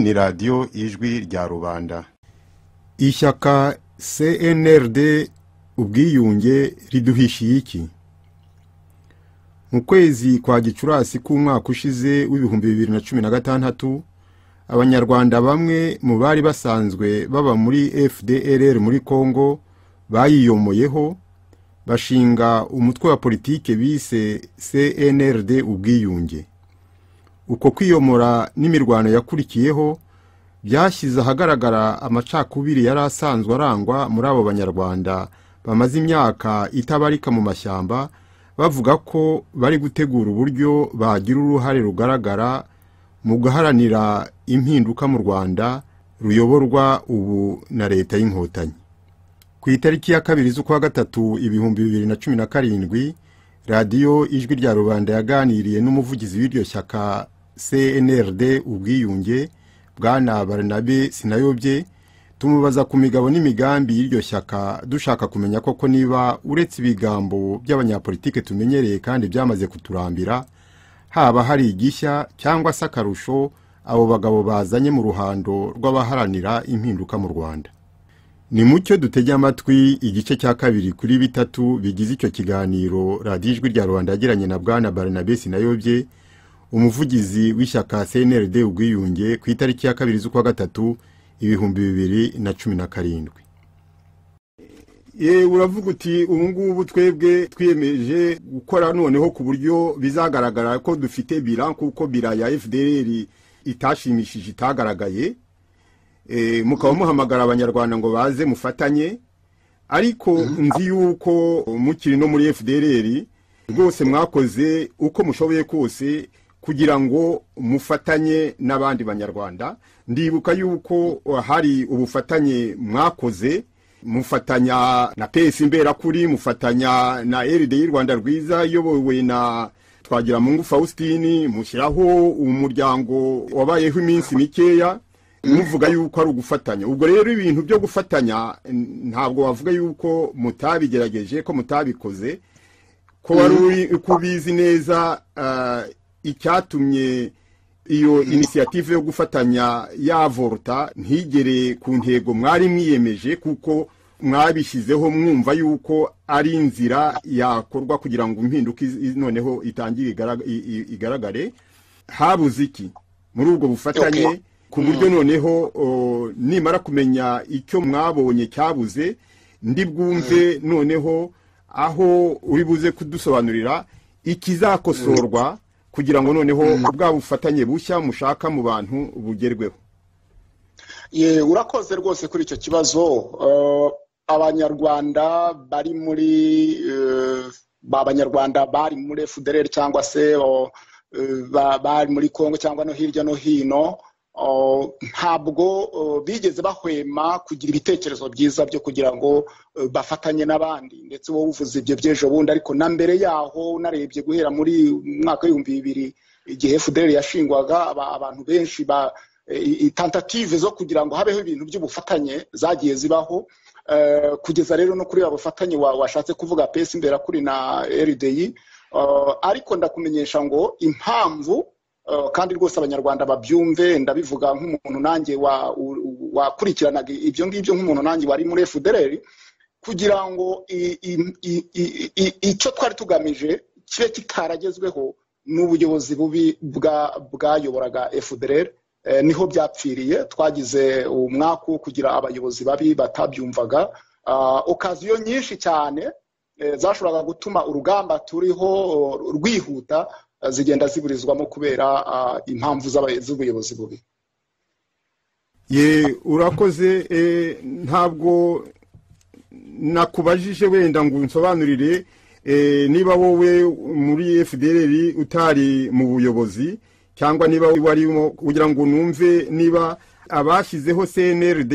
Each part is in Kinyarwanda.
ni radiyo ijwi rya rubanda. Ishyaka CNRD ubwiyunge riduhishiye iki? Mu kwezi kwa Gicurasi k'umwaka ushize w'ibihumbi 2016 abanyarwanda bamwe mu bari basanzwe baba muri FDLR muri Kongo bayiyomoyeho bashinga umutwe wa politike bise CNRD ubwiyunge. Uko kwiyomora n'imirwano yakurikiyeho byashyize ahagaragara amacakubiri yari asanzwe arangwa muri abo banyarwanda bamaze imyaka itabarika mu mashyamba, bavuga ko bari gutegura uburyo bagira uruhare rugaragara mu guharanira impinduka mu Rwanda ruyoborwa ubu na leta y'inkotanyi. Ku itariki ya 2 z'ukwa gatatu 2017 radiyo ijwi rya rubanda yaganiriye n'umuvugizi w'iryo shyaka CNRD ubwiyunge Bwana Barnabe Sinayobye, tumubaza ku migabo n'imigambi y'iryo shyaka, dushaka kumenya koko niba uretse ibigambo by'abanyapolitike tumenyereye kandi byamaze kuturambira haba hari igishya cyangwa sakarusho abo bagabo bazanye mu ruhando rw'abaharanira impinduka mu Rwanda. Ni mucyo dutege amatwi igice cya 2 kuri 3 bigize icyo kiganiro radiyo ijwi rya rubanda yagiranye na Bwana Barnabe Sinayobye, umuvugizi w'ishyaka CNRD ubwiyunge ku itariki ya 2 z'ukwa gatatu 2017. Uravuga uti ubungubu twebwe twiyemeje gukora noneho ku buryo bizagaragara ko dufite bilan, kuko bira ya FDLR itashimishije itagaragaye. Mukaba muhamagara abanyarwanda ngo baze mufatanye, ariko nzi yuko mukiri no muri FDLR rwose mwakoze uko mushoboye kose kugira ngo mufatanye n'abandi banyarwanda. Ndibuka yuko hari ubufatanye mwakoze, mufatanya na PS Imberakuri, mufatanya na RDI Rwanda Rwiza yobowe na Twagiramungu Faustini, mushyiraho umuryango wabayeho iminsi mikeya, muvuga yuko ari ugufatanya. Ubwo rero ibintu byo gufatanya ntabwo wavuga yuko mutabigerageje, ko mutabikoze, ko wari kubizi neza icyatumye iyo initiative yo gufatanya yavorta ntigere ku ntego mwari mwiyemeje, kuko mwabishyizeho mwumva yuko ari inzira yakorwa kugira ngo impinduka noneho itangire igaragare. Habuze iki muri ubwo bufatanye ku buryo noneho nimara kumenya icyo mwabonye cyabuze ndi bwumve noneho aho uri buze kudusobanurira ikizakosorwa kugira ngo noneho bwa bufatanye bushya mushaka mu bantu bugerweho? Urakoze rwose kuri icyo kibazo. Abanyarwanda bari muri FDLR cyangwa se bari muri Kongo cyangwa no hirya no hino, ntabwo bigeze bahwema kugira ibitekerezo byiza byo kugira ngo bafatanye n'abandi. Ndetse wowe uvuze ibyo by'ejo bundi, ariko na mbere yaho narebye guhera muri mwaka wa 2000 igihe FDLR yashingwaga, abantu benshi tentative zo kugira ngo habeho ibintu by'ubufatanye zagiye zibaho, kugeza rero no kuri abo bufatanye washatse kuvuga PS Imberakuri na RDI. Ariko ndakumenyesha ngo impamvu, kandi rwose abanyarwanda babyumve, ndabivuga nk'umuntu nanjye wakurikiranaga ibyo ngibyo, nk'umuntu nanjye wari muri FDLR, kugira ngo icyo twari tugamije kibe kitaragezweho n'ubuyobozi bubi bwayoboraga FDLR, niho byapfiriye. Twagize umwaka wo kugira abayobozi babi batabyumvaga, okaziyo nyinshi cyane zashoboraga gutuma urugamba turiho rwihuta zigenda ziburizwamo kubera impamvu z'ubuyobozi bubi. Urakoze. Ntabwo nakubajije wenda ngo unsobanurire niba wowe muri FDLR utari mu buyobozi, cyangwa niba warimo, kugira ngo numve niba abashyizeho CNRD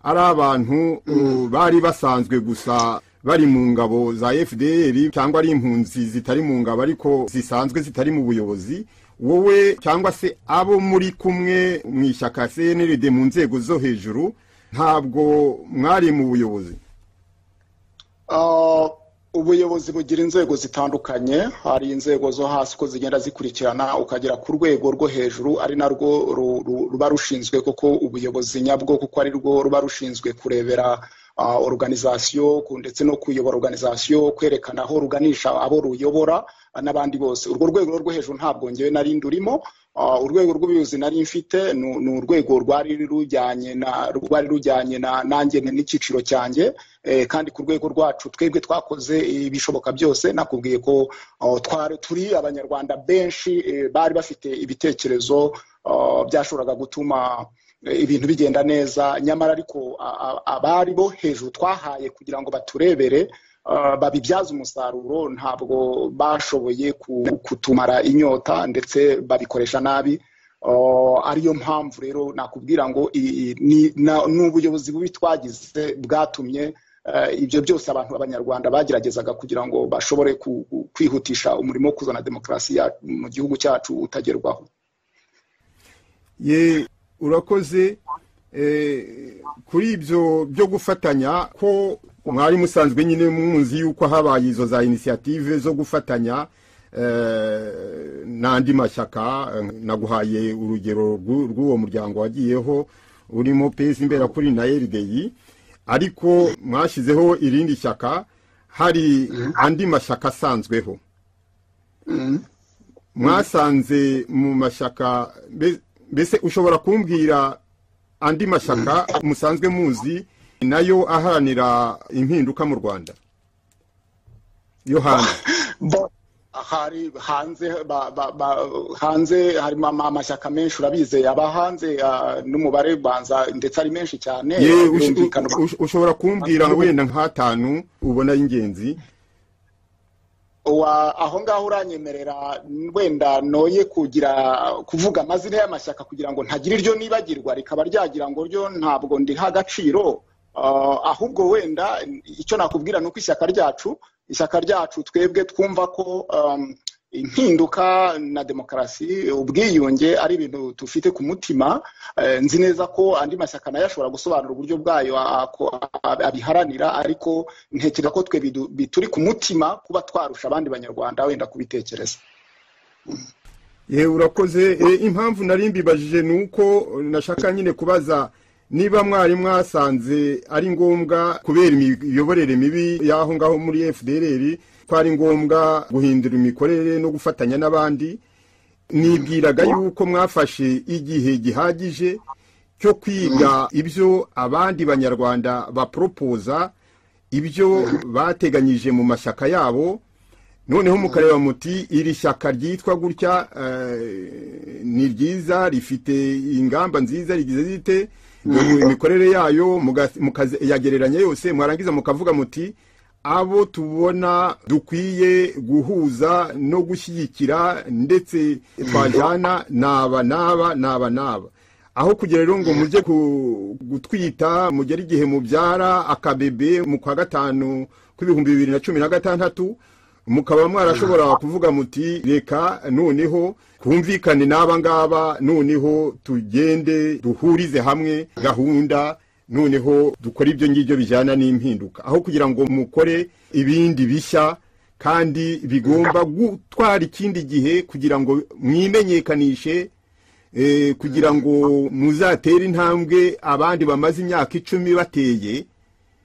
ari abantu bari basanzwe gusa bari mu ngabo za FDLR, cyangwa ari impunzi zitari mu ngabo ariko zisanzwe zitari mu buyobozi. Wowe cyangwa se abo muri kumwe mu ishyaka CNRD mu nzego zo hejuru ntabwo mwari mu buyobozi? ubuyobozi bugira inzego zitandukanye, hari inzego zo hasi ko zigenda zikurikirana ukagera ku rwego rwo hejuru, ari narwo ruba rushinzwe koko ubuyobozi nyabwo, kuko ari rwo ruba rushinzwe kurebera organization ndetse no kuyobora organization, kwerekana aho ruganisha abo ruyobora n'abandi bose. Urwo rwego rwo hejuru ntabwo ngewe nari ndurimo. Urwego rw'ubuyobozi nari mfite ni urwego rwari rujyanye nanjye n'ikiciro cyanjye, kandi ku rwego rwacu twebwe twakoze ibishoboka byose. Nakubwiye ko turi abanyarwanda benshi bari bafite ibitekerezo byashoboraga gutuma ibintu bigenda neza, nyamara ariko abari bo hejuru twahaye kugira ngo baturebere babibyaza umusaruro ntabwo bashoboye kutumara inyota, ndetse babikoresha nabi. Ariyo mpamvu rero nakubwira ngo n'ubuyobozi bubi twagize bwatumye ibyo byose abantu b'abanyarwanda bageragezaga kugira ngo bashobore kwihutisha umurimo wo kuzana demokarasi mu gihugu cyacu utagerwaho. Urakoze. Kuri ibyo byo gufatanya, ko mwari musanzwe nyine munzi yuko habaye izo za initiative zo gufatanya n'andi mashyaka, naguhaye urugero rw'uwo muryango wagiyeho urimo PS Imberakuri na RDI, ariko mwashyizeho irindi shyaka, hari andi mashyaka asanzweho. Mwasanze mu mashyaka, mbese ushobora kumbwira andi mashyaka musanzwe muzi nayo aharanira impinduka mu Rwanda yo hanze? Hari hanze harimo amashyaka menshi, urabize aba hanze n'umubare banza ndetse ari menshi cyane. Ushobora kumbwira wenda nk'atanu ubona y'ingenzi? Aho ngaho uranyemerera wenda noye kuvuga amazina y'amashyaka kugira ngo ntagire iryo nibagirwa rikaba ryagira ngo ryo ntabwo ndi agaciro. Ahubwo wenda icyo nakubwira nuko ishyaka ryacu twebwe twumva ko impinduka na demokarasi, ubwiyunge ari ibintu tufite ku mutima. Nzi neza ko andi mashyaka nayo ashobora gusobanura uburyo bwayo abiharanira, ariko ntekereza ko twe bituri ku mutima kuba twarusha abandi banyarwanda wenda kubitekereza. Urakoze. Impamvu nari mbibajije nuko nashaka nyine kubaza niba mwari mwasanze ari ngombwa kubera imiyoborere mibi y'aho ngaho muri FDLR ko ari ngombwa guhindura imikorere no gufatanya n'abandi. Nibwiraga yuko mwafashe igihe gihagije cyo kwiga ibyo abandi banyarwanda bapropoza, ibyo bateganyije mu mashyaka yabo, noneho mukareba muti iri shyaka ryitwa gutya ni ryiza, rifite ingamba nziza, rigize zite imikorere yayo, mukayagereranya yose, mwarangiza mukavuga muti abo tubona dukwiye guhuza no gushyigikira ndetse twajyana naba. Aho kugera rero ngo mujye gutwita, mugera igihe mubyara akabebe mu kwa gatanu kw'ibihumbi 2016, mukaba mwarashobora kuvuga muti reka noneho kumvikane n'aba ngaba, noneho tugende duhurize hamwe gahunda, noneho dukora ibyo ngibyo bijyana n'impinduka, aho kugira ngo mukore ibindi bishya kandi bigomba gutwara ikindi gihe kugira ngo mwimenyekanishe, kugira ngo muzatere intambwe abandi bamaze imyaka 10 bateye.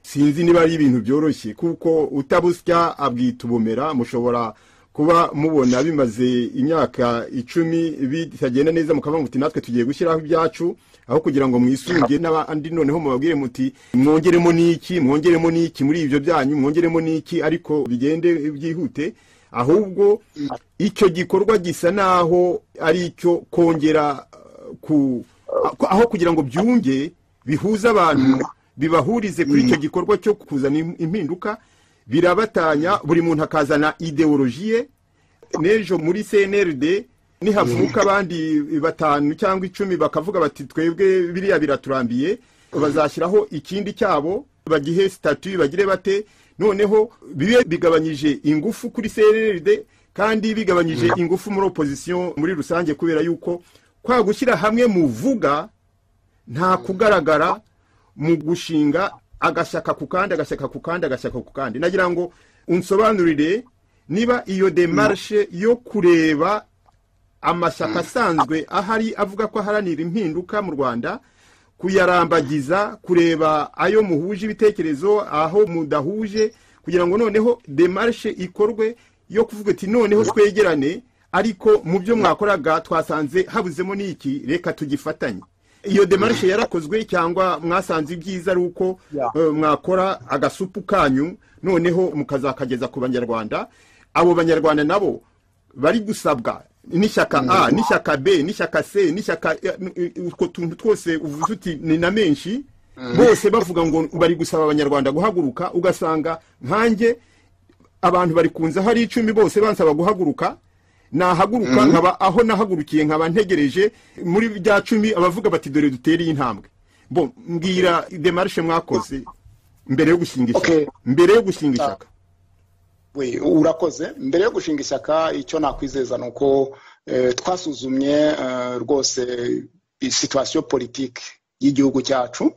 Sinzi niba ari ibintu byoroshye, kuko utabusya abwita ubumera. Mushobora kuba mubona bimaze imyaka 10 bitagenda neza, mukavuga muti natwe tugiye gushyiraho ibyacu, aho kugira ngo mwisunge n'abandi noneho mubabwire muti mwongeremo n'iki muri ibyo byanyu, mwongeremo n'iki, ariko bigende byihute. Ahubwo icyo gikorwa gisa naho ari icyo kongera aho kugira ngo byunge bihuza abantu, bibahurize kuri icyo gikorwa cyo kuzana impinduka, birabatanya. Buri muntu akazana ideologie. Nejo muri CNRD nihavuka abandi 5 cyangwa 10 bakavuga bati twebwe biriya biraturambiye, bazashyiraho ikindi cyabo, bagihe statut, bagire bate, noneho bibe bigabanyije ingufu kuri CNRD kandi bigabanyije ingufu muri opposition muri rusange, kubera yuko kwa gushyira hamwe muvuga nta kugaragara mu gushinga agashyaka ku kandi. Nagira ngo unsobanurire niba iyo démarche yo kureba amashyaka asanzwe ahari avuga ko aharanira impinduka mu Rwanda, kuyarambagiza, kureba ayo muhuje ibitekerezo, aho mudahuje, kugira ngo noneho démarche ikorwe yo kuvuga ati noneho twegerane, ariko mu byo mwakoraga twasanze habuzemo n'iki, reka tugifatanye. Iyo démarche yarakozwe cyangwa mwasanze ibyiza ari uko mwakora agasupu kanyu noneho mukazakageza ku Banyarwanda? Abo Banyarwanda nabo bari gusabwa n'ishyaka A, n'ishyaka B, n'ishyaka C, n'ishyaka utwo tuntu twose uvuze uti ni na menshi, bose bavuga ngo bari gusaba Abanyarwanda guhaguruka, ugasanga nkanjye abantu bari kunza hari 10 bose bansaba guhaguruka, nahaguruka nkaba aho nahagurukiye nkaba ntegereje muri bya 10 abavuga bati dore duteriye intambwe. Bon, mbwira démarche mwakoze mbere yo gushinga ishyaka. Mbere yo gushinga ishyaka. We urakoze. Mbere yo gushinga ishyaka icyo nakwizeza nuko twasuzumye rwose situation politique y'igihugu cyacu,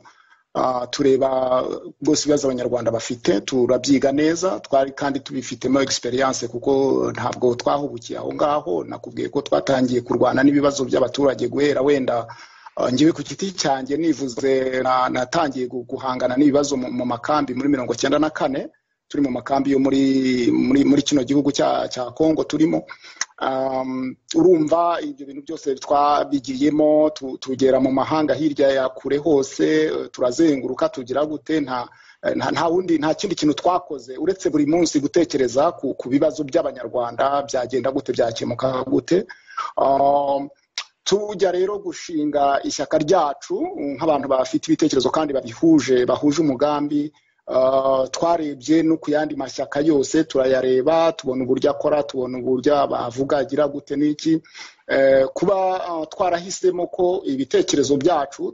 tureba rwose ibibazo Abanyarwanda bafite, turabyiga neza, twari kandi tubifitemo experience kuko ntabwo twahubukiye aho ngaho. Nakubwiye ko twatangiye kurwana n'ibibazo by'abaturage guhera wenda ngiwe ku giti cyanjye nivuze natangiye guhangana n'ibibazo mu makambi muri 1994, turi mu makambi yo muri kino gihugu cya Kongo turimo. Urumva ibyo bintu byose twabigiyemo, tugera mu mahanga hirya ya kure hose, turazenguruka, tugira gute, nta kindi kintu twakoze uretse buri munsi gutekereza ku bibazo by'Abanyarwanda, byagenda gute, byakemuka gute. Tujya rero gushinga ishyaka ryacu nk'abantu bafite ibitekerezo kandi bahuje umugambi. Twarebye no ku yandi mashyaka yose, turayareba, tubona uburyo akora, tubona uburyo bavuga agira gute n'iki. Kuba twarahisemo ko ibitekerezo byacu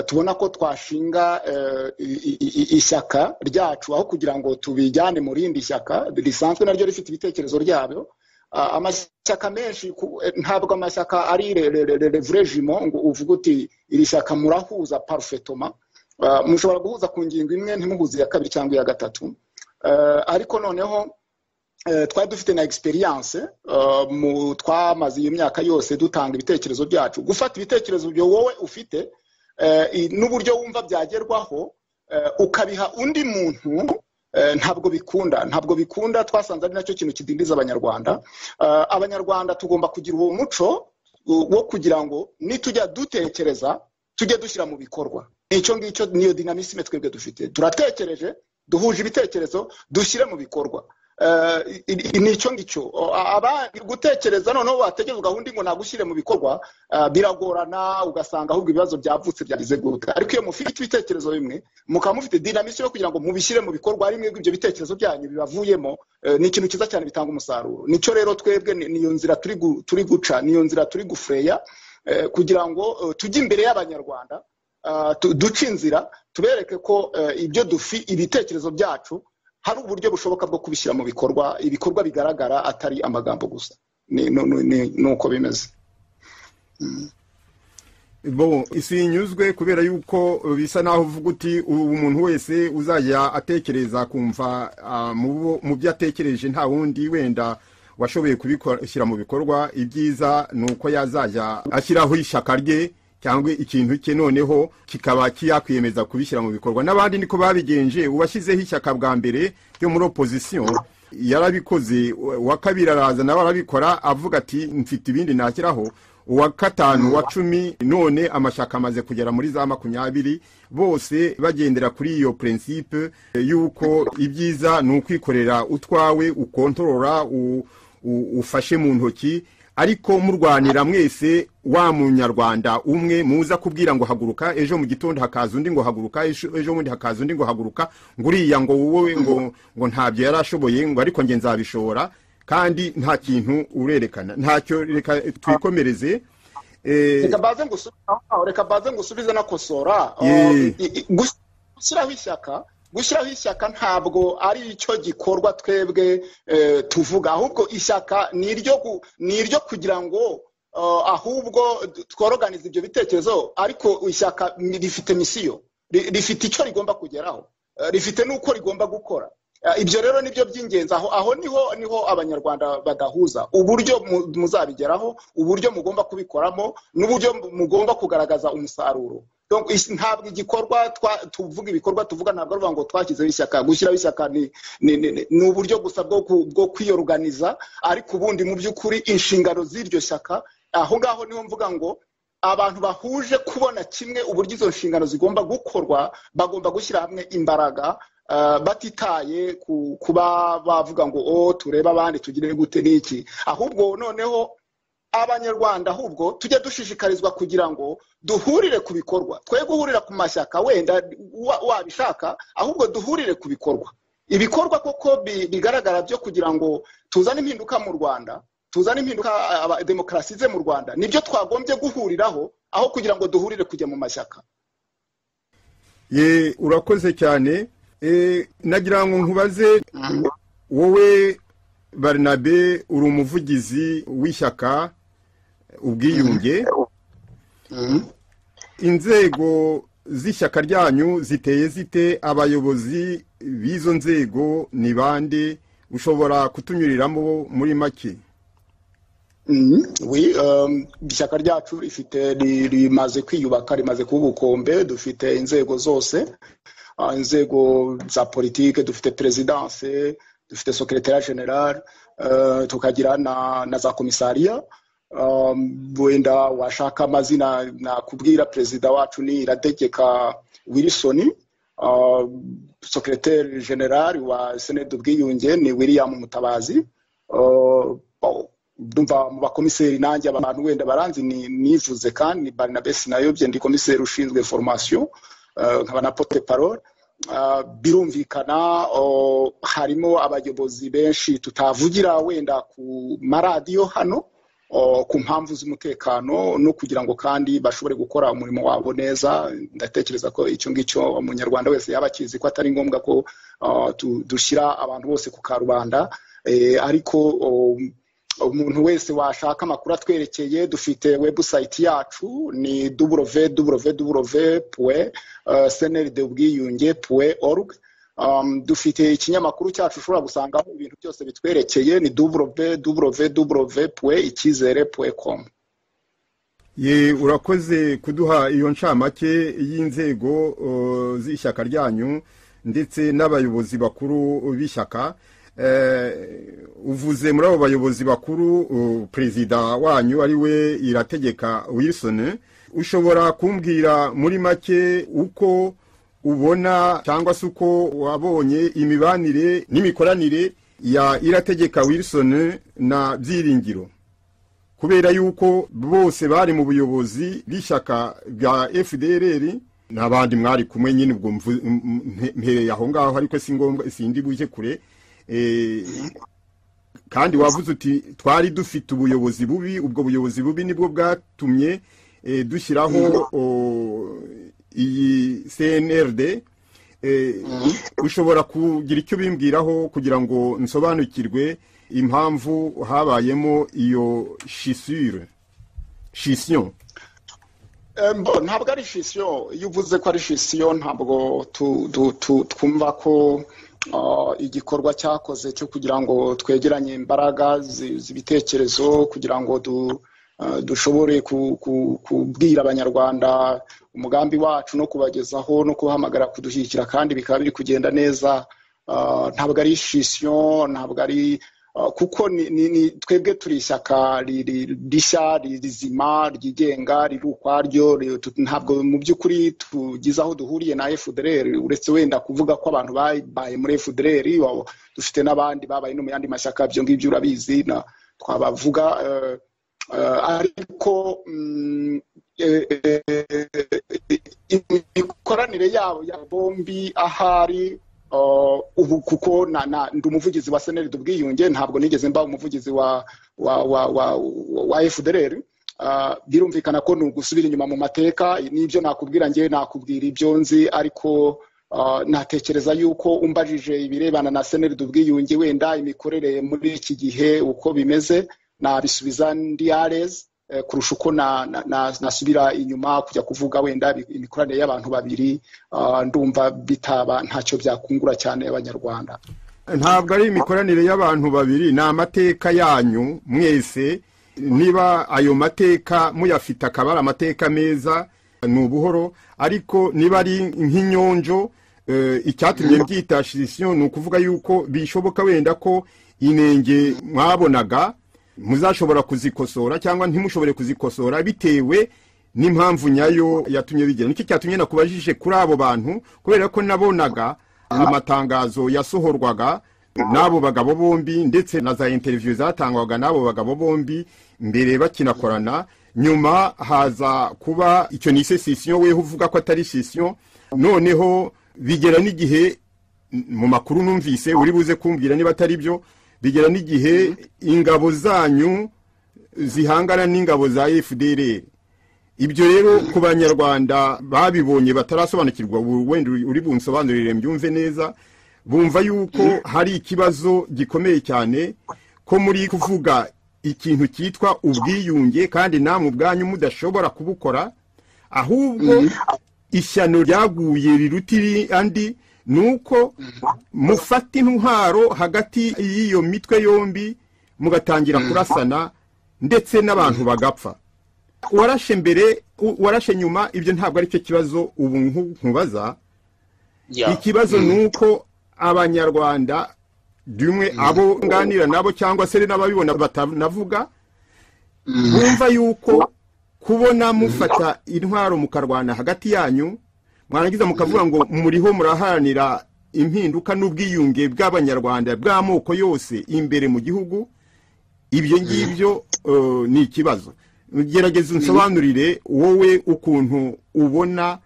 tubona ko twashinga ishyaka ryacu aho kugira ngo tubijyane mu rindi shyaka risanzwe naryo rifite ibitekerezo ryabyo. Amashyaka menshi ntabwo amashyaka ari revregiment ngo uvuga uti iri shyaka murahuza parfaitement. Mushobora guhuza ku ngingo imwe ntimuhuze ya kabiri cyangwa ya gatatu. Ariko noneho twari dufite na experience twamaze iyo myaka yose dutanga ibitekerezo byacu, gufata ibitekerezo byo wowe ufite n'uburyo wumva byagerwaho ukabiha undi muntu. Ntabwo bikunda. Twasanze ari nacyo kintu kidindiza Abanyarwanda. Abanyarwanda tugomba kugira uwo muco wo kugira ngo nitujya dutekereza tujye dushyira mu bikorwa. Icyo ngicyo niyo dynamisme twebwe dufite. Turatekereje, duhuje ibitekerezo, dushyire mu bikorwa. Nicyo ngicyo. Abandi gutekereza noneho bategeza gahunda ngo nagushyire mu bikorwa, biragorana, ugasanga ahubwo ibibazo byavutse byagize gute. Ariko iyo mufite ibitekerezo bimwe, mukaba mufite dynamisme yo kugira ngo mubishyire mu bikorwa, ari mwebwe ibyo bitekerezo byanyu bibavuyemo, ni ikintu cyiza cyane bitanga umusaruro. Nicyo rero twebwe niyo nzira turi guca, niyo nzira turi gufreya kugira ngo tujye imbere y'Abanyarwanda, duce inzira, tubereke ko ibitekerezo byacu hari uburyo bushoboka bwo kubishyira mu bikorwa, ibikorwa bigaragara atari amagambo gusa. Nuko bimeze. Bon, isi nyuzwe kubera yuko bisa naho uvuga uti umuntu wese uzajya atekereza kumva mu byo atekereje nta wundi wenda washoboye kubishyira mu bikorwa. Ibyiza nuko yazajya ashyiraho ishyaka rye cyangwa ikintu cye noneho kikaba kiyakwiyemeza kubishyira mu bikorwa. N'abandi niko babigenje. Ubashyizeho ishyaka bwa mbere yo muri opposition yarabikoze, wa kabiri araza nawe arabikora avuga ati mfite ibindi nashyiraho, uwa gatanu, wa 10, none amashyaka amaze kugera muri za 20, bose bagendera kuri iyo principe yuko ibyiza ni ukwikorera utwawe, ukontorora, ufashe mu ntoki, ariko murwanira mwese wa Munyarwanda umwe muza kubwira ngo haguruka, ejo mu gitondo hakaza undi ngo haguruka, ejo mundi hakaza undi ngo haguruka, nguriya ngo wowe ngo ntabyo yarashoboye, ngo ariko nge nzabishobora, kandi nta kintu urerekana. Ntacyo, reka twikomereze. Reka baze ngusubize nakosora. Gushyiraho ishyaka ntabwo ari icyo gikorwa twebwe tuvuga, ahubwo ishyaka ni iryo kugira ngo ahubwo tworoganize ibyo bitekerezo. Ariko ishyaka rifite misiyo, rifite icyo rigomba kugeraho, rifite n'uko rigomba gukora. ibyo rero nibyo by'ingenzi aho niho abanyarwanda badahuza uburyo muzabigeraho, uburyo mugomba kubikoramo n'uburyo mugomba kugaragaza umusaruro. Ntabwo igikorwa tuvuga ibikorwa tuvuga ntabwo ari ngo twashyizeho ishyaka. Gushyiraho ishyaka ni uburyo gusa bwo kwiyoruganiza, ariko ubundi mu by'ukuri inshingano z'iryo shyaka, aho ngaho niho mvuga ngo abantu bahuje kubona kimwe uburyo izo nshingano zigomba gukorwa, bagomba gushyira hamwe imbaraga, batitaye kuba bavuga ngo turebe abandi tugire gute n'iki. Ahubwo noneho abanyarwanda ahubwo tujye dushishikarizwa kugira ngo duhurire ku bikorwa, twe guhurira ku mashyaka wenda wabishaka, ahubwo duhurire ku bikorwa. Ibikorwa koko bigaragara byo kugira ngo tuzane impinduka mu Rwanda, tuzane impinduka demokarasi ze mu Rwanda, nibyo twagombye guhuriraho aho kugira ngo duhurire kujya mu mashyaka. Urakoze cyane. Nagira ngo nkubaze, wowe Barnabe uri umuvugizi w'ishyaka ubwiyunge, inzego z'ishyaka ryanyu ziteye zite? Abayobozi b'izo nzego ni bande? Ushobora kutunyuriramo muri make? Ishyaka ryacu rimaze kwiyubaka, rimaze kuba ubukombe. Dufite inzego zose, inzego za politike, dufite perezidanse, dufite secrétaire général, tukagira na za komisariya. Wenda washaka amazina nakubwira, perezida wacu ni Irategeka Wilson, secrétaire général wa Senede ubwiyunge ni William Mutabazi. Ndumva mu bakomiseri nanjye abantu wenda baranzi nivuze kandi Barnabe Sinayobye, ndi komiseri ushinzwe formation, nkaba na porte parole. Birumvikana harimo abayobozi benshi tutavugira wenda ku maradiyo hano, ku mpamvu z'umutekano no kugira ngo kandi bashobore gukora umurimo wabo neza. Ndatekereza ko icyo ngicyo umunyarwanda wese yaba akizi ko atari ngombwa ko dushyira abantu bose ku karubanda, ariko umuntu wese washaka amakuru atwerekeye, dufite website yacu ni www.cnldubwiyunge.org. Dufite ikinyamakuru cyacu ushobora gusangaho ibintu byose bitwerekeye, ni www.ikizere.com. Urakoze kuduha iyo ncamake y'inzego z'ishyaka ryanyu ndetse n'abayobozi bakuru b'ishyaka. Uvuze muri abo bayobozi bakuru perezida wanyu ari we Irategeka Wilson. Ushobora kumbwira muri make uko ubona cyangwa se uko wabonye imibanire n'imikoranire ya Irategeka Wilson na Byiringiro, kubera yuko bose bari mu buyobozi bw'ishyaka bwa FDLR n'abandi mwari kumwe nyine, ubwo mpereye aho ngaho, ariko si ngombwa, sindi buje kure. Kandi wavuze uti twari dufite ubuyobozi bubi, ubwo buyobozi bubi nibwo bwatumye dushyiraho iyi CNRD. Ushobora kugira icyo bimbwiraho kugira ngo nsobanukirwe impamvu habayemo iyo scission? Ntabwo ari scission. Iyo uvuze ko ari scission, ntabwo twumva ko igikorwa cyakoze cyo kugira ngo twegeranye imbaraga z'ibitekerezo kugira ngo dushobore kubwira abanyarwanda umugambi wacu no kubagezaho no kubahamagara kudushyigikira kandi bikaba biri kugenda neza. Ntabwo ari scission, ntabwo ari kuko twebwe turi ishyaka rishya, rizima, ryigenga, riri ukwaryo. Ntabwo mu by'ukuri tugize aho duhuriye na FDLR, uretse wenda kuvuga ko abantu babaye muri FDLR. Dufite n'abandi babaye no mu yandi mashyaka, ibyo ngibyo urabizi twabavuga. Ariko imikoranire yabo ya bombi ahari ubu, kuko ndi umuvugizi wa Senede ubwiyunge, ntabwo nigeze mba umuvugizi wa FDLR. Birumvikana ko ni ugusubira inyuma mu mateka. N'ibyo nakubwira ngewe nakubwira ibyo nzi, ariko natekereza yuko umbajije ibirebana na Senede ubwiyunge wenda imikorere muri iki gihe uko bimeze, nabisubiza ndi arez kurusha uko nasubira inyuma kujya kuvuga wenda imikoranire y'abantu babiri. Ndumva bitaba ntacyo byakungura cyane abanyarwanda. ntabwo ari imikoranire y'abantu babiri, ni amateka yanyu mwese. Niba ayo mateka muyafite akaba ari amateka meza ni ubuhoro, ariko niba ari nk'inyonjo icyatumye byita scission ni ukuvuga yuko bishoboka wenda ko inenge mwabonaga muzashobora kuzikosora cyangwa ntimushobore kuzikosora bitewe n'impamvu nyayo yatumye bigera. Nicyo cyatumye nakubajije kuri abo bantu, kubera ko nabonaga amatangazo yasohorwaga n'abo bagabo bombi ndetse na za interview zatangwaga n'abo bagabo bombi mbere bakinakorana, nyuma haza kuba icyo ni scission, weho uvuga ko atari scission. Noneho bigera n'igihe mu makuru numvise, uri buze kumbwira niba atari byo, bigera n'igihe ingabo zanyu zihangana n'ingabo za FDLR. Ibyo rero ku banyarwanda babibonye batarasobanukirwa, wenda uri bunsobanurire mbyumve neza, bumva yuko hari ikibazo gikomeye cyane ko muri kuvuga ikintu cyitwa ubwiyunge kandi namwe ubwanyu mudashobora kubukora, ahubwo ishyano ryaguye rirutiri andi nuko mufata intwaro hagati y'iyo mitwe yombi mugatangira kurasana ndetse n'abantu bagapfa. Warashe mbere, warashe nyuma, ibyo ntabwo ari cyo kibazo ubu nkubaza. Ikibazo nuko abanyarwanda dumwe abo nganira nabo cyangwa se n'ababibona batanavuga bumva yuko kubona mufata intwaro mukarwana hagati yanyu, mwarangiza mukavuga ngo muriho muraharanira impinduka n'ubwiyunge bw'abanyarwanda bw'amoko yose imbere mu gihugu, ibyo ngibyo ni ikibazo. Gerageza unsobanurire wowe ukuntu ubona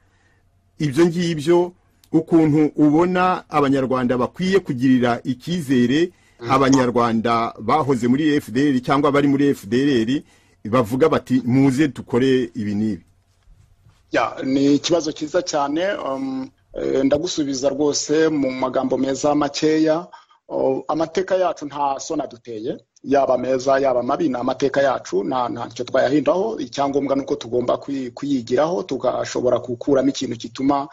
ibyo ngibyo, ukuntu ubona abanyarwanda bakwiye kugirira icyizere abanyarwanda bahoze muri FDLR cyangwa bari muri FDLR bavuga bati muze dukore ibi nibi. Ni ikibazo cyiza cyane. Ndagusubiza rwose mu magambo meza makeya. Amateka yacu nta sona duteye, yaba meza yaba mabi, na amateka yacu ntacyo twayahindaho. Icyangombwa nuko tugomba kuyigiraho tugashobora gukuramo ikintu gituma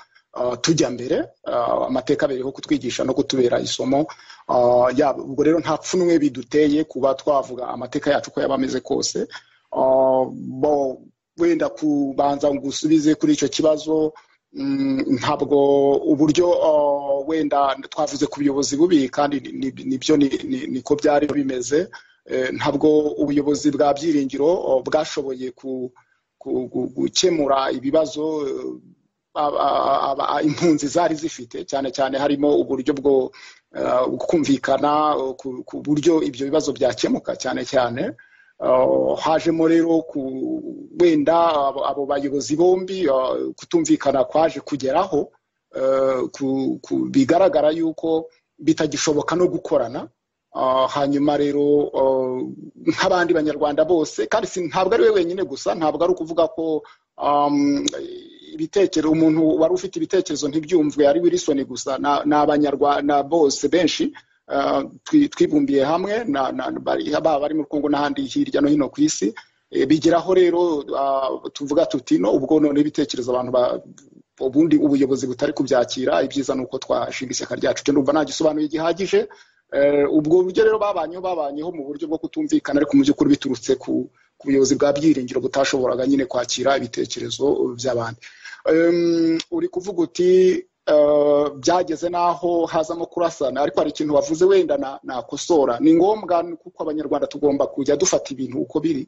tujya mbere. Amateka beriho kutwigisha no kutubera isomo. Ubwo rero nta pfunwe biduteye kuba twavuga amateka yacu ko yaba ameze kose. Wenda kubanza ngusubize kuri icyo kibazo, ntabwo uburyo wenda twavuze ku buyobozi bubi kandi nibyo niko byari bimeze. Ntabwo ubuyobozi bwa Byiringiro bwashoboye gukemura ibibazo impunzi zari zifite, cyane cyane harimo uburyo bwo kumvikana ku buryo ibyo bibazo byakemuka. Cyane cyane hajemo rero wenda abo bayobozi bombi kutumvikana kwaje kugeraho bigaragara yuko bitagishoboka no gukorana. Hanyuma rero nk'abandi banyarwanda bose, kandi ntabwo ari we wenyine gusa, ntabwo ari ukuvuga ko ibitekerezo umuntu wari ufite ibitekerezo ntibyumvwe ari Wilson gusa, n'abanyarwanda bose benshi twibumbiye hamwe bari mu Kongo n'ahandi hirya no hino ku isi. Bigeraho rero tuvuga tuti no, ubwo none ibitekerezo abantu ubundi ubuyobozi butari kubyakira, ibyiza nuko twashinga ishyaka ryacu. Cyo ndumva nagisobanuye gihagije. Ubwo buryo rero babanyeho mu buryo bwo kutumvikana, ariko mu by'ukuri biturutse ku buyobozi bwa Byiringiro butashoboraga nyine kwakira ibitekerezo by'abandi. Uri kuvuga uti byageze naho hazamo kurasana, ariko hari ikintu wavuze wenda nakosora. Ni ngombwa kuko abanyarwanda tugomba kujya dufata ibintu uko biri.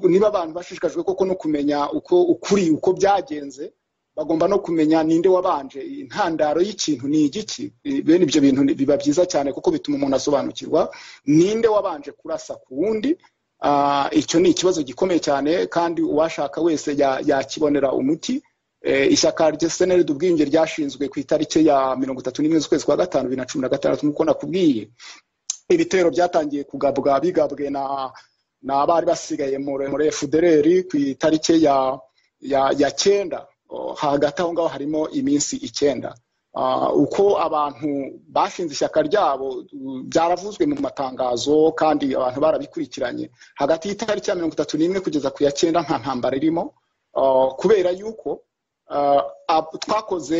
Niba abantu bashishikajwe koko no kumenya uko byagenze, bagomba no kumenya ninde wabanje, intandaro y'ikintu ni igiki. Bene ibyo bintu biba byiza cyane kuko bituma umuntu asobanukirwa ninde wabanje kurasa ku wundi. Icyo ni ikibazo gikomeye cyane kandi uwashaka wese yakibonera umuti. Ishyaka rya CNL ubwiyunge ryashinzwe ku itariki ya 31 z'ukwezi kwa gatanu 2016 nk'uko nakubwiye. Ibitero byatangiye kugabwa bigabwe n'abari basigaye muri FDLR ku itariki ya 9. Hagati aho ngaho harimo iminsi 9. Uko abantu bashinze ishyaka ryabo byaravuzwe mu matangazo kandi abantu barabikurikiranye. Hagati y'itariki ya 31 kugeza ku ya 9 nta ntambara irimo, kubera yuko twakoze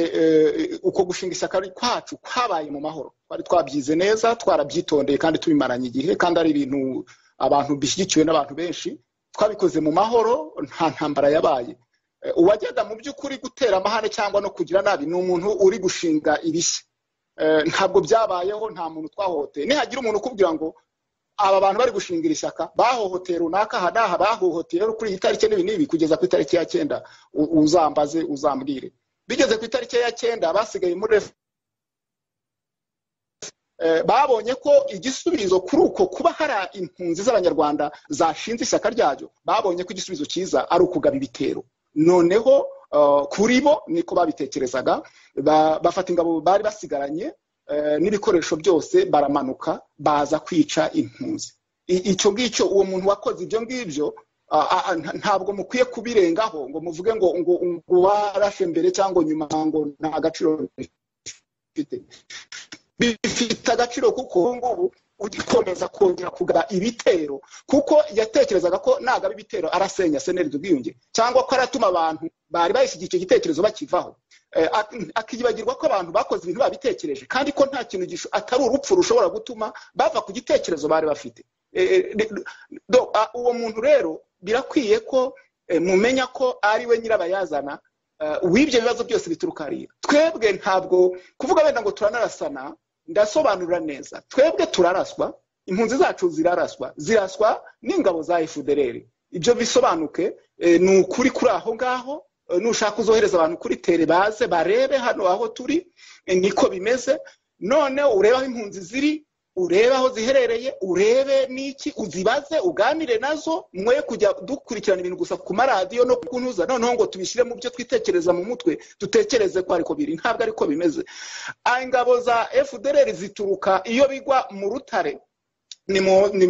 uko gushinga ishyaka kwacu kwabaye mu mahoro, twari twabyize neza, twarabyitondeye kandi tubimaranye igihe, kandi ari ibintu abantu bishyigikiwe n'abantu benshi, twabikoze mu mahoro, nta ntambara yabaye. Uwagenda mu by'ukuri gutera amahane cyangwa no kugira nabi ni umuntu uri gushinga ibishya. Ntabwo byabayeho, nta muntu twahohoteye. Nihagira umuntu ukubwira ngo aba bantu bari gushingira ishyaka bahohoteye runaka hanaha bahohoteye kuri iyi tariki n'ibi kugeza ku itariki ya 9, uzambaze uzambwire. Bigeze ku itariki ya 9 basigaye muri babonye ko igisubizo kuri uko kuba hari impunzi z'abanyarwanda zashinze ishyaka ryayo, babonye ko igisubizo cyiza ari ukugaba ibitero. Noneho kuri bo niko babitekerezaga, bafata ingabo bari basigaranye n'ibikoresho byose baramanuka baza kwica impunzi. Icyo ngicyo uwo muntu wakoze ibyo ngibyo ntabwo mukwiye kubirengaho ngo muvuge ngo warashe mbere cyangwa nyuma, ngo nta gaciro bifite agaciro, kuko ngubu ugikomeza kongera kugaba ibitero, kuko yatekerezaga ko nagaba ibitero arasenya CNRD Ubwiyunge cyangwa ko aratuma abantu bari bayishyigikiye igitekerezo bakivaho. Akibagirwa ko abantu bakoze ibintu babitekereje, kandi ko nta kintu atari urupfu rushobora gutuma bava ku gitekerezo bari bafite. Uwo muntu rero birakwiye ko mumenya ko ari we nyirabayazana w'ibyo bibazo byose bituruka hariya. Twebwe ntabwo kuvuga wenda ngo turanarasana, ndasobanura neza, twebwe turaraswa, impunzi zacu ziraswa n'ingabo za FDLR. Ibyo bisobanuke, ni ukuri kuri aho ngaho. Nushaka uzohereza abantu kuri tere baze barebe hano aho turi, niko bimeze. None ureba aho impunzi ziri, ureba aho ziherereye, urebe niki, uzibaze, uganire nazo, mwe kujya dukurikirana ibintu gusa ku maradiyo no kunuza, noneho ngo tubishyire mu byo twitekereza mu mutwe, dutekereze ko ariko biri. Ntabwo ariko bimeze. Ingabo za FDLR zituruka iyo bigwa mu Rutare, ni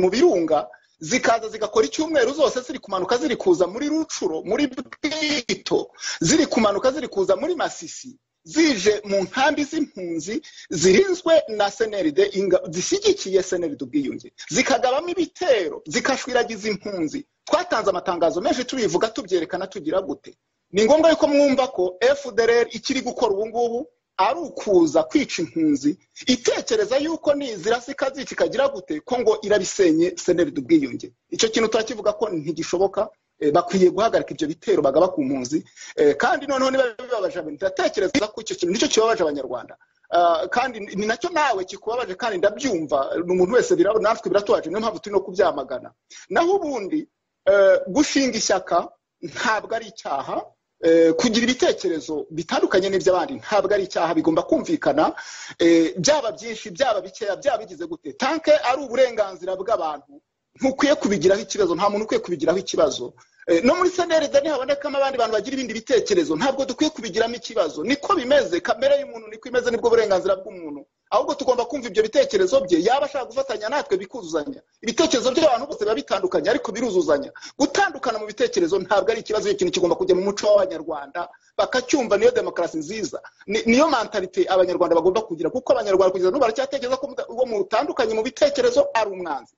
mu Birunga, zikaza zigakora icyumweru zose ziri kumanuka ziri kuza muri Rucuro, muri Bwito, ziri kumanuka ziri kuza muri Masisi, zije mu nkambi z'impunzi zirinzwe na CNRD, zishyigikiye CNRD Ubwiyunge, zikagabamo ibitero, zikashwiragiza impunzi. Twatanze amatangazo menshi tubivuga tubyerekana tugira gute. Ni ngombwa yuko mwumva ko FDLR ikiri gukora ubu ngubu ari ukuza kwica impunzi, itekereza yuko nizira zikazica ikagira gute ko ngo irabisenye CNRD Ubwiyunge. Icyo kintu turakivuga ko ntigishoboka. Bakwiye guhagarika ibyo bitero bagaba ku mpunzi, kandi noneho niba bibabaje ndatekereza ko icyo kintu nicyo kibabaje abanyarwanda, kandi ni nacyo nawe kikubabaje, kandi ndabyumva. Umuntu wese natwe biratubaje, niyo mpamvu turi no kubyamagana. Naho ubundi gushinga ishyaka ntabwo ari icyaha, kugira ibitekerezo bitandukanye n'iby'abandi ntabwo ari icyaha, bigomba kumvikana, byaba byinshi byaba bikeya byaba bigize gute, tanke ari uburenganzira bw'abantu. Ntukwiye kubigiraho ikibazo, nta muntu ukwiye kubigiraho ikibazo. No muri CNRD nihabonekamo abandi bantu bagira ibindi bitekerezo, ntabwo dukwiye kubigiramo ikibazo. Niko bimeze, kamere y'umuntu niko imeze, nibwo burenganzira bw'umuntu. Ahubwo tugomba kumva ibyo bitekerezo bye, yaba ashaka gufatanya natwe bikuzuzanya. Ibitekerezo by'abantu bose biba bitandukanye ariko biruzuzanya. Gutandukana mu bitekerezo ntabwo ari ikibazo, ikintu kigomba kujya mu muco w'abanyarwanda bakacyumva. Niyo demokarasi nziza, niyo mentalite abanyarwanda bagomba kugira, kuko abanyarwanda kugeza n'ubu baracyatekereza ko uwo mutandukanye mu bitekerezo ari umwanzi,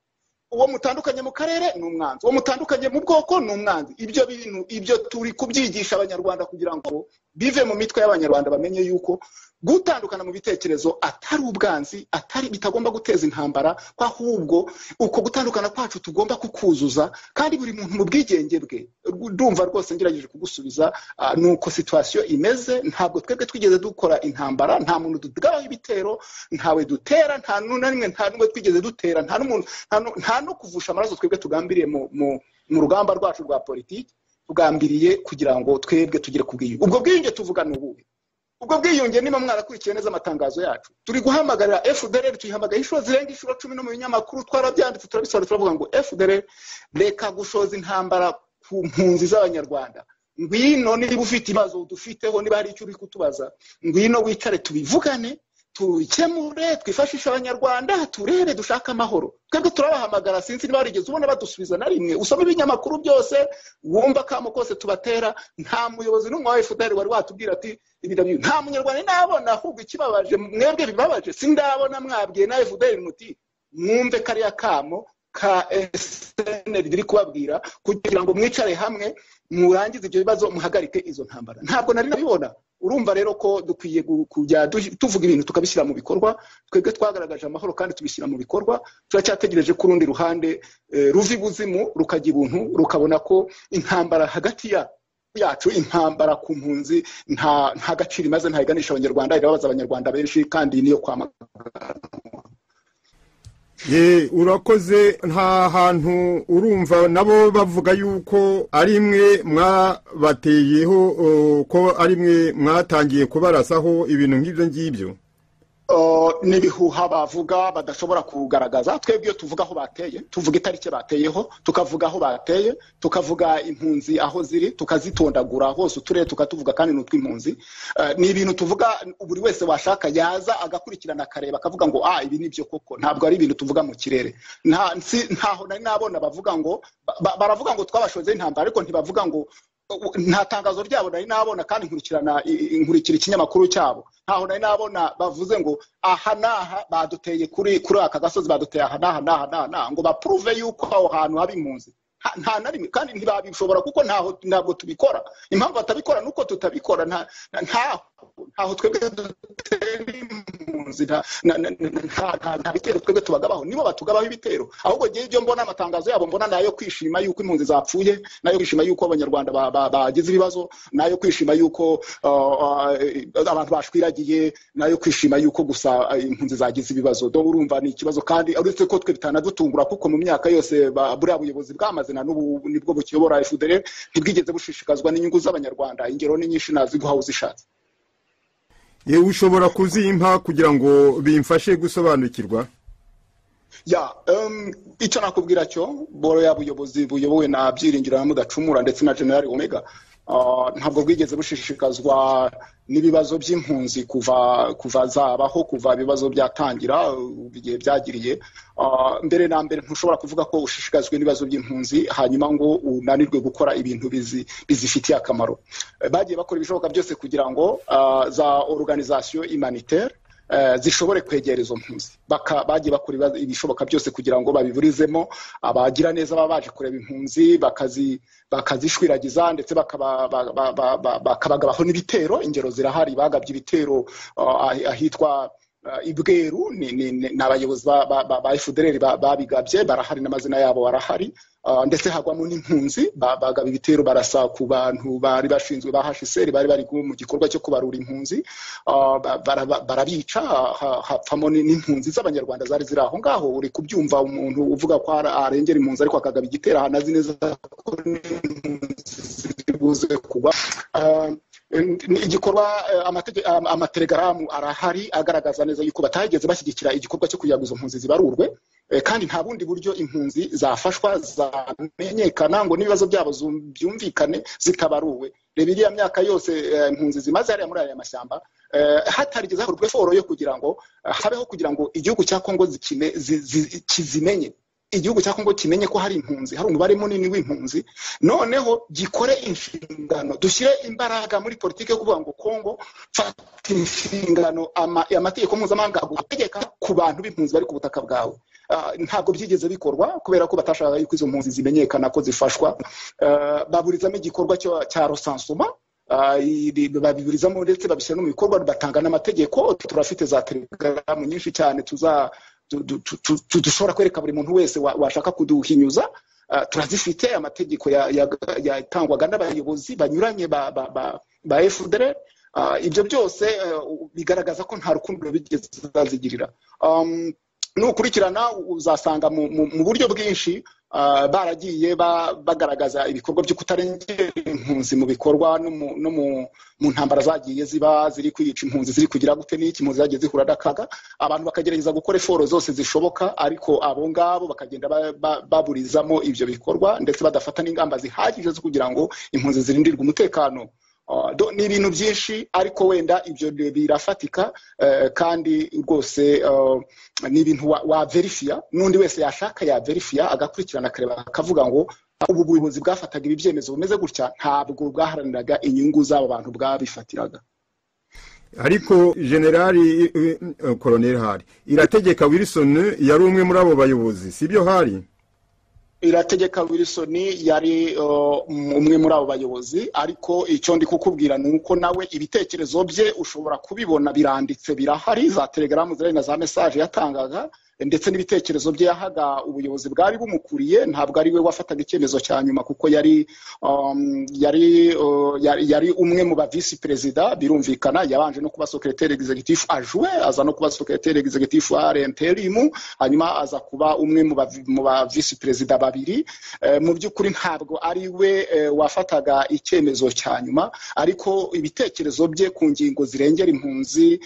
uwo mutandukanye mu karere ni umwanzi, uwo mutandukanye mu bwoko ni umwanzi. Ibyo bintu ibyo turi kubyigisha abanyarwanda kugira ngo bive mu mitwe y'abanyarwanda, bamenye yuko gutandukana mu bitekerezo atari ubwanzi, atari bitagomba guteza intambara, ahubwo uko gutandukana kwacu tugomba kukuzuza, kandi buri muntu mu bwigenge bwe. Ndumva rwose ngerageje kugusubiza nuko situation imeze. Ntabwo twebwe twigeze dukora intambara, nta muntu dugabaho ibitero, ntawe dutera, nta n'umwe twigeze dutera, nta no kuvusha amaraso twebwe tugambiriye mu rugamba rwacu rwa politiki, tugambiriye kugira ngo twebwe tugire kubwiyunge. Ubwo bwiyunge tuvuga n'ubuhe? Ubwo bwiyunge niba mwarakurikiye neza amatangazo yacu, turi guhamagarira FDLR, tuyihamagaye inshuro zirenga inshuro 10 no mu binyamakuru, twarabyanditse turabisobanura, turavuga ngo FDLR reka gushoza intambara ku mpunzi z'abanyarwanda. Ngwino niba ufite ibibazo dufiteho, niba hari icyo uri kutubaza, ngwino wicare tubivugane, tukemure, twifashisha abanyarwanda, turebe dushaka amahoro. Twebwe turabahamagara, sinzi niba barigeze ubona badusubiza na rimwe. Usome ibinyamakuru byose, wumva kamo kose tubatera, nta muyobozi n'umwe wa FDLR wari watubwira ati ibidabyo. Nta munyarwanda nabona, ahubwo ikibabaje mwebwe bibabaje, sindabona mwabwiye na FDLR muti mwumve kariya kamo ka CNRD iri kubabwira kugira ngo mwicare hamwe murangize ibyo bibazo muhagarike izo ntambara. Ntabwo nari nabibona. Urumva rero ko dukwiye kujya tuvuga ibintu tukabishyira mu bikorwa. Twebwe twagaragaje amahoro kandi tubishyira mu bikorwa. Turacyategereje ku rundi ruhande ruva ibuzimu rukajya ibuntu rukabona ko intambara hagati yacu, intambara ku mpunzi nta gaciro imaze, ntayiganisha abanyarwanda, irababaza abanyarwanda benshi kandi niyo kwamagana. Urakoze. Nta hantu urumva nabo bavuga yuko ari mwe mwabateyeho, ko ari mwe mwatangiye kubarasaho ibintu nk'ibyo ngibyo? N'ibihuha bavuga badashobora kugaragaza. Twebwe iyo tuvuga aho bateye, tuvuga itariki bateyeho, tukavuga aho bateye, tukavuga impunzi aho ziri, tukazitondagura hose uturere tukatuvuga kandi n'utwi impunzi. Ni ibintu tuvuga buri wese washaka yaza agakurikirana akareba akavuga ngo ibi nibyo koko. Ntabwo ari ibintu tuvuga mu kirere. Ntaho nari nabona bavuga ngo baravuga ngo twabashoze intambara, ariko ntibavuga ngo, nta tangazo ryabo nari nabona kandi nkurikira ikinyamakuru cyabo. Ntaho nari nabona bavuze ngo aha naha baduteye kuri aka gasozi, baduteye aha naha ngo baprove yuko aho hantu haba impunzi. Nta na rimwe kandi ntibabishobora kuko ntabwo tubikora. Impamvu batabikora nuko tutabikora. Ntaho twebwe dutera impunzi, nta bitero twebwe tubagabaho, nibo batugabaho ibitero. Ahubwo ngiye ibyo mbona amatangazo yabo mbona nayo kwishima yuko impunzi zapfuye, nayo kwishima yuko abanyarwanda bagize ibibazo, nayo kwishima yuko abantu bashwiragiye, nayo kwishima yuko gusa impunzi zagize ibibazo. Urumva ni ikibazo kandi uretse ko twe bitanadutungura kuko mu myaka yose buriya buyobozi bwamaze na n'ubu nibwo bukiyobora FDLR ntibwigeze bushishikazwa n'inyungu z'abanyarwanda. Ingero ni nyinshi naziguha uzishatse. Ushobora kuzimpa kugira ngo bimfashe gusobanukirwa? Icyo nakubwira cyo boro y'abuyobozi buyobowe na Byiringiro na Mudacumura ndetse na General Omega ntabwo bwigeze bushishikazwa n'ibibazo by'impunzi kuva zabaho, kuva ibibazo byatangira bigiye byagiriye. Mbere na mbere ntushobora kuvuga ko ushishikazwe n'ibibazo by'impunzi hanyuma ngo unanirwe gukora ibintu bizifitiye akamaro. Bagiye bakora ibishoboka byose kugira ngo za organisation humanitaire zishobore kwegera izo mpunzi. Bagiye bakora ibishoboka byose kugira ngo babiburizemo. Abagira neza babaje kureba impunzi bakazishwiragiza ndetse bakabagabaho n'ibitero. Ingero zirahari, bagabye ibitero ahitwa Ibweru, n'abayobozi ba FDLR babigabye, barahari n'amazina yabo barahari. Ndetse hagwamo n'impunzi bagaba ibitero barasa ku bantu bari bashinzwe ba HCR bari bari mu gikorwa cyo kubarura impunzi. Barabica, hapfamo n'impunzi z'abanyarwanda zari ziri aho ngaho. Uri kubyumva umuntu uvuga ko arengera impunzi ariko akagaba igitero hanazi neza ko buze kuba igikorwa. Amatelegramu arahari agaragaza neza yuko batageze bashyigikira igikorwa cyo kuyaguza impunzi zibarurwe, kandi nta bundi buryo impunzi zafashwa zamenyekana ngo n'ibibazo byabo byumvikane zitabaruwe. Reba iriya myaka yose impunzi zimaze hariya muri aya mashyamba, hatarigeze hakorwa eforo yo kugira ngo habeho kugira ngo igihugu cya Kongo kizimenye. Igihugu cya Kongo kimenye ko hari impunzi, hari umubare munini w'impunzi, noneho gikore inshingano, dushyire imbaraga muri politiki yo kuvuga ngo Kongo fata inshingano, amategeko mpuzamahanga agutegeka ku bantu b'impunzi bari ku butaka bwawe. Ntabwo byigeze bikorwa kubera ko batashaka yuko izo mpunzi zimenyekana ko zifashwa. Baburizamo igikorwa cya recensement, babiburizamo ndetse babishyira no mu bikorwa, batanga n'amategeko. Turafite za telegramu nyinshi cyane dushobora kwereka buri muntu wese washaka kuduhinyuza. Turazifite amategeko yatangwaga n'abayobozi banyuranye ba FDLR. Ibyo byose bigaragaza ko nta rukundo bigeze bazigirira. Nukurikirana uzasanga mu buryo bwinshi baragiye bagaragaza ibikorwa byo kutarengera impunzi mu bikorwa no mu ntambara zagiye ziba ziri kwica impunzi, ziri kugira gute n'iki, impunzi zagiye zihura n'akaga. Abantu bakagerageza gukora eforo zose zishoboka, ariko abo ngabo bakagenda baburizamo ibyo bikorwa ndetse badafata n'ingamba zihagije zo kugira ngo impunzi zirindirwe umutekano. Ni ibintu byinshi ariko wenda ibyo birafatika, kandi rwose ni ibintu waverifiya, n'undi wese yashaka yaverifiya agakurikirana akareba akavuga ngo ubu buyobozi bwafataga ibi byemezo bumeze gutya ntabwo bwaharaniraga inyungu z'abo bantu bwabifatiraga. Ariko Generali Colonel Hari Irategeka Wilson yari umwe muri abo bayobozi, sibyo Hari? Irategeka Wilson yari umwe muri abo bayobozi, ariko icyo ndi kukubwira ni uko nawe ibitekerezo bye ushobora kubibona biranditse, birahari, za telegram zari na za message yatangaga, ndetse n'ibitekerezo bye yahaga ubuyobozi bwari bumukuriye. Ntabwo ari we wafataga icyemezo cya nyuma, kuko yari umwe mu ba vice president, birumvikana. Yabanje no kuba secrétaire exécutif adjoint, aza no kuba secrétaire exécutif à l'intérim, hanyuma aza kuba umwe mu ba vice president babiri. Mu by'ukuri ntabwo ari we wafataga icyemezo cya nyuma, ariko ibitekerezo bye ku ngingo zirengera impunzi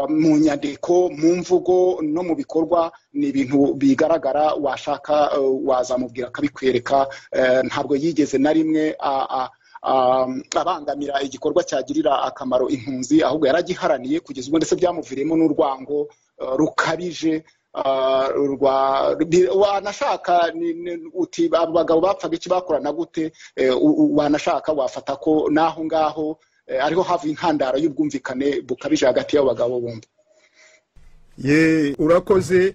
mu nyandiko, mu mvugo no mu bikorwa ni ibintu bigaragara. Washaka wazamubwira akabikwereka. Ntabwo yigeze na rimwe abangamira igikorwa cyagirira akamaro impunzi, ahubwo yaragiharaniye kugeza ubwo ndetse byamuviremo n'urwango rukabije. Wanashaka uti abagabo bapfaga iki, bakorana gute, wanashaka wafata ko naho ngaho ariho havuye intandaro y'ubwumvikane bukabije hagati y'abagabo bombi. Urakoze.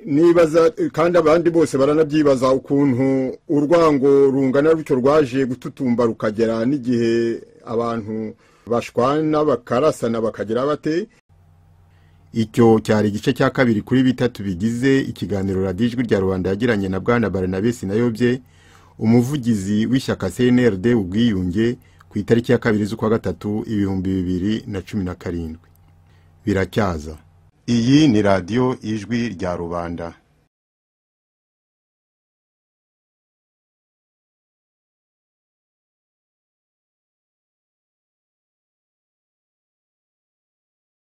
Nibaza kandi abandi bose baranabyibaza ukuntu urwango rungana rutyo rwaje gututumba rukagera n'igihe abantu bashwana bakarasana bakagira bate. Icyo cyari igice cya kabiri kuri bitatu bigize ikiganiro Radio Ijwi rya Rubanda yagiranye na Bwana Barnabé Sinayobye, umuvugizi w'ishyaka CNRD ubwiyunge, ku itariki ya 2 z'ukwa gatatu 2017. Biracyaza. Iyi ni Radio Ijwi rya Rubanda.